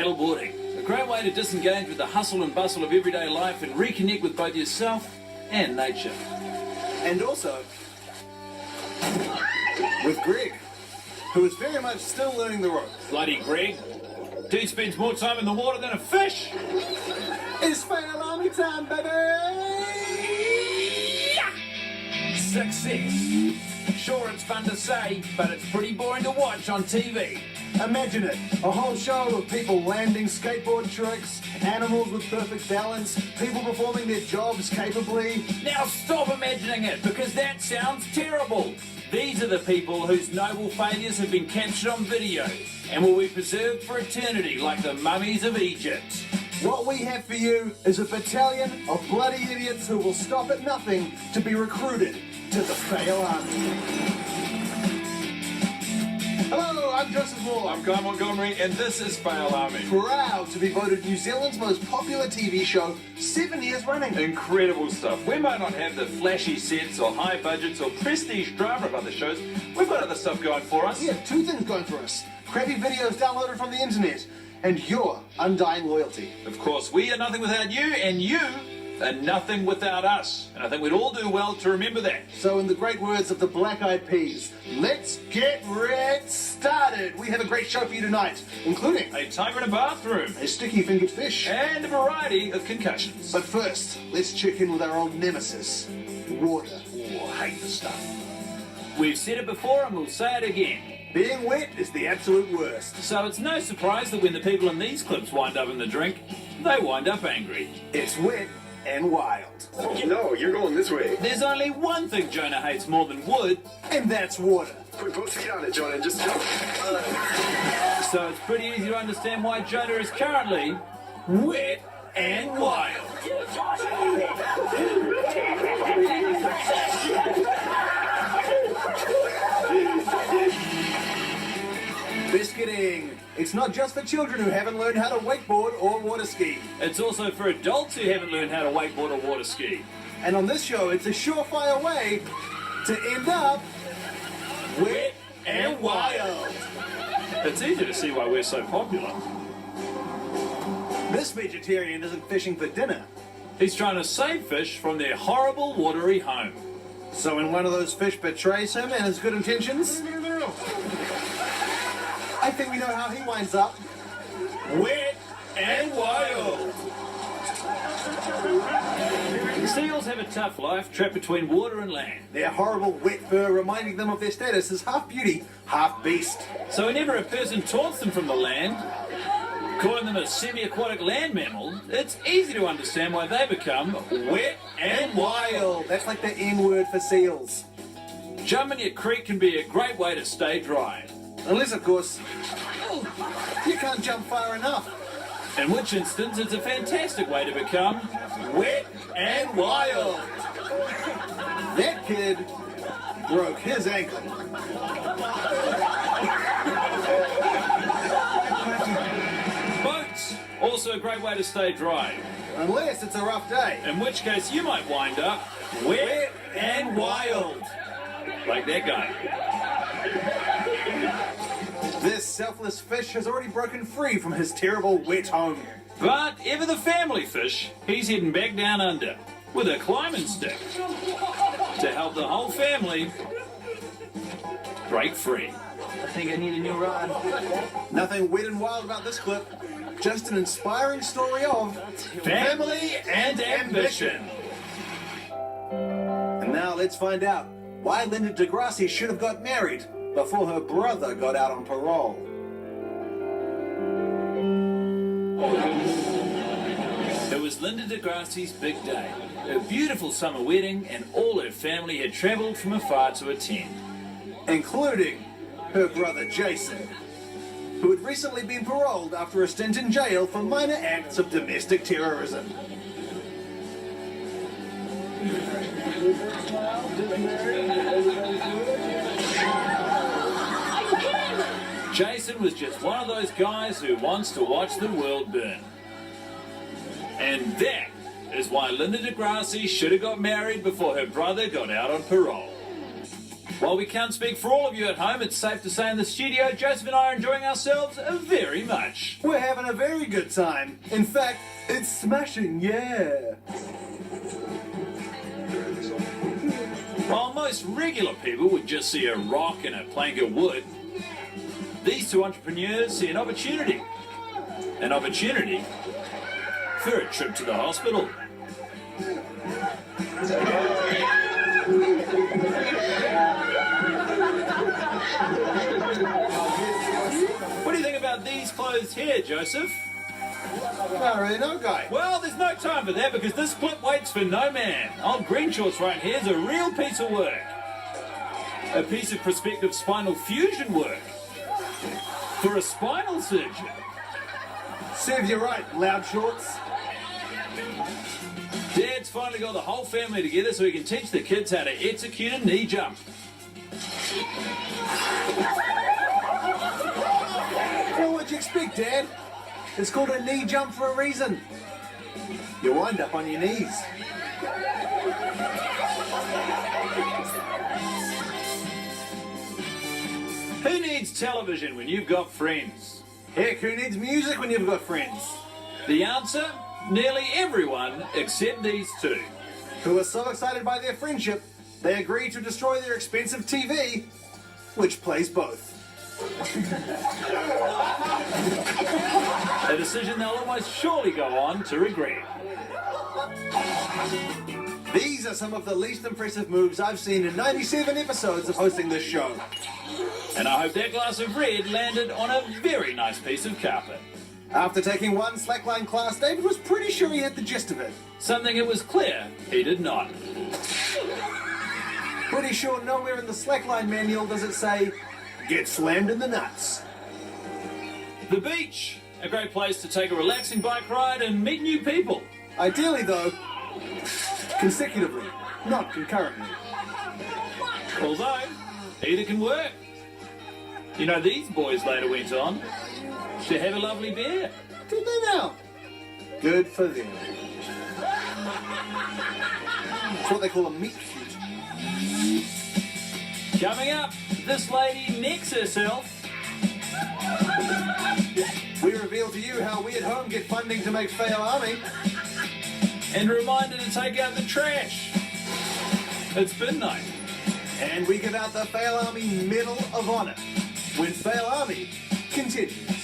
Paddleboarding, a great way to disengage with the hustle and bustle of everyday life and reconnect with both yourself and nature. And also with Greg, who is very much still learning the ropes. Bloody Greg. Dude spends more time in the water than a fish. It's fail army time, baby! Success. Sure, it's fun to say, but it's pretty boring to watch on TV. Imagine it, a whole show of people landing skateboard tricks, animals with perfect balance, people performing their jobs capably. Now stop imagining it, because that sounds terrible. These are the people whose noble failures have been captured on video and will be preserved for eternity like the mummies of Egypt. What we have for you is a battalion of bloody idiots who will stop at nothing to be recruited to the Fail Army. Hello, I'm Joseph Moore. I'm Guy Montgomery, and this is Fail Army. Proud to be voted New Zealand's most popular TV show 7 years running. Incredible stuff. We might not have the flashy sets or high budgets or prestige drama of other shows. We've got other stuff going for us. We have two things going for us. Crappy videos downloaded from the internet and your undying loyalty. Of course, we are nothing without you, and you are nothing without us. And I think we'd all do well to remember that. So in the great words of the Black Eyed Peas, let's get red started. We have a great show for you tonight, including A tiger in a bathroom. a sticky-fingered fish. And a variety of concussions. But first, let's check in with our old nemesis, water. Oh, I hate this stuff. We've said it before and we'll say it again. Being wet is the absolute worst. So it's no surprise that when the people in these clips wind up in the drink, they wind up angry. It's wet and wild. No, you're going this way. There's only one thing Jonah hates more than wood, And that's water. Put both feet on it, John, and just jump. so it's pretty easy to understand why Jonah is currently wet and wild. Biscuiting. It's not just for children who haven't learned how to wakeboard or water ski. It's also for adults who haven't learned how to wakeboard or water ski. And on this show, it's a surefire way to end up wet and wild. It's easy to see why we're so popular. This vegetarian isn't fishing for dinner. He's trying to save fish from their horrible watery home. So when one of those fish betrays him and his good intentions, I think we know how he winds up. Wet and wild. Seals have a tough life trapped between water and land. Their horrible wet fur reminding them of their status as half beauty, half beast. So whenever a person taunts them from the land, calling them a semi-aquatic land mammal, it's easy to understand why they become wet and wild. That's like the N word for seals. Jumping a creek can be a great way to stay dry. Unless, of course, you can't jump far enough. In which instance, it's a fantastic way to become wet and wild. That kid broke his ankle. Boats, also a great way to stay dry. Unless it's a rough day. In which case, you might wind up wet and wild. Like that guy. This selfless fish has already broken free from his terrible wet home. But ever the family fish, he's heading back down under with a climbing stick to help the whole family break free. I think I need a new rod. Nothing wet and wild about this clip. Just an inspiring story of Family and ambition. And now let's find out why Linda deGrasse should have got married before her brother got out on parole. It was Linda deGrasse's big day. Her beautiful summer wedding, and all her family had travelled from afar to attend. Including her brother Jason, who had recently been paroled after a stint in jail for minor acts of domestic terrorism. Jason was just one of those guys who wants to watch the world burn. And that is why Linda deGrasse should have got married before her brother got out on parole. While we can't speak for all of you at home, it's safe to say in the studio, Joseph and I are enjoying ourselves very much. We're having a very good time. In fact, it's smashing, yeah. While most regular people would just see a rock and a plank of wood, these two entrepreneurs see an opportunity. An opportunity for a trip to the hospital. What do you think about these clothes here, Joseph? Not really, no guy. Well, there's no time for that because this clip waits for no man. Old Green Shorts right here is a real piece of work. A piece of prospective spinal fusion work. For a spinal surgeon. Serves you right, loud shorts. Dad's finally got the whole family together so he can teach the kids how to execute a knee jump. Well, what'd you expect, Dad? It's called a knee jump for a reason. You wind up on your knees. Who needs television when you've got friends? Heck, who needs music when you've got friends? The answer? Nearly everyone except these two. Who are so excited by their friendship, they agree to destroy their expensive TV, which plays both. A decision they'll almost surely go on to regret. These are some of the least impressive moves I've seen in 97 episodes of hosting this show. And I hope that glass of red landed on a very nice piece of carpet. After taking one slackline class, David was pretty sure he had the gist of it. Something it was clear he did not. Pretty sure nowhere in the slackline manual does it say, get slammed in the nuts. The beach. A great place to take a relaxing bike ride and meet new people. Ideally, though, consecutively, not concurrently. Although, either can work. You know, these boys later went on to have a lovely beer. Did they now? Good for them. It's what they call a meat cute. Coming up, this lady necks herself. We reveal to you how we at home get funding to make Fail Army. And a reminder to take out the trash. It's bin night. And we give out the Fail Army Medal of Honor when Fail Army continues.